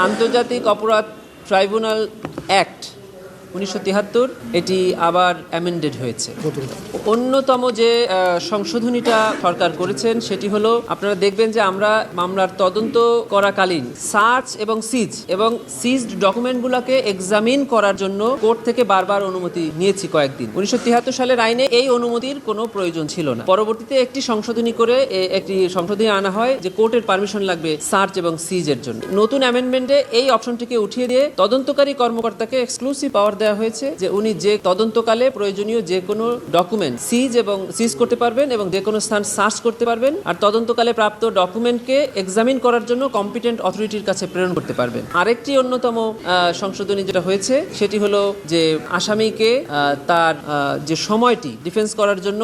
আন্তর্জাতিক অপরাধ tribunal act 1973 এটি আবার অ্যামেন্ডেড হয়েছে। অন্যতম যে সংশোধনীটা সরকার করেছেন সেটি হলো, আপনারা দেখবেন যে আমরা মামলার তদন্ত করাকালীন সার্চ এবং সিজড ডকুমেন্টগুলোকে এক্সামিন করার জন্য কোর্ট থেকে বারবার অনুমতি নিয়েছি কয়েকদিন। 1973 সালের আইনে এই অনুমতির কোনো প্রয়োজন ছিল না। পরবর্তীতে একটি সংশোধনী আনা হয় যে কোর্টের পারমিশন লাগবে সার্চ এবং সিজের জন্য। নতুন অ্যামেন্ডমেন্টে এই অপশনটিকে উঠিয়ে দিয়ে তদন্তকারী কর্মকর্তাকে এক্সক্লুসিভ পাওয়ার দেওয়া হয়েছে যে উনি যে তদন্তকালে প্রয়োজনীয় যে কোনো ডকুমেন্ট সিজ করতে পারবেন এবং যে কোনো স্থান সার্চ করতে পারবেন, আর তদন্তকালে প্রাপ্ত ডকুমেন্টকে এক্সামিন করার জন্য কম্পিটেন্ট অথরিটির কাছে প্রেরণ করতে পারবেন। আরেকটি অন্যতম সংশোধনী যেটা হয়েছে সেটি হলো যে আসামিকে তার যে সময়টি ডিফেন্স করার জন্য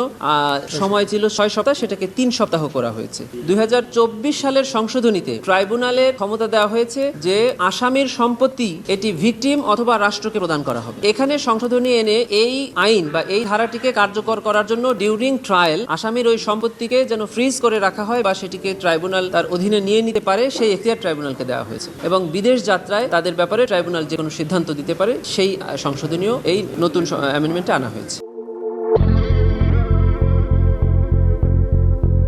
সময় ছিল 6 সপ্তাহ, সেটাকে 3 সপ্তাহ করা হয়েছে। 2024 সালের সংশোধনীতে ট্রাইব্যুনালের ক্ষমতা দেওয়া হয়েছে যে আসামির সম্পত্তি এটি ভিকটিম অথবা রাষ্ট্রকে প্রদান করা হবে। এখানে সংশোধনী এনে এই আইন বা এই ধারাটিকে কার্যকর করার জন্য ডিউরিং ট্রায়াল আসামির ওই সম্পত্তিকে যেন ফ্রিজ করে রাখা হয় বা সেটিকে ট্রাইব্যুনাল তার অধীনে নিয়ে নিতে পারে, সেই এখতিয়ার ট্রাইব্যুনালকে দেওয়া হয়েছে। এবং বিদেশ যাত্রায় তাদের ব্যাপারে ট্রাইব্যুনাল যে কোনো সিদ্ধান্ত দিতে পারে, সেই সংশোধনীয় এই নতুন অ্যামেন্ডমেন্টে আনা হয়েছে।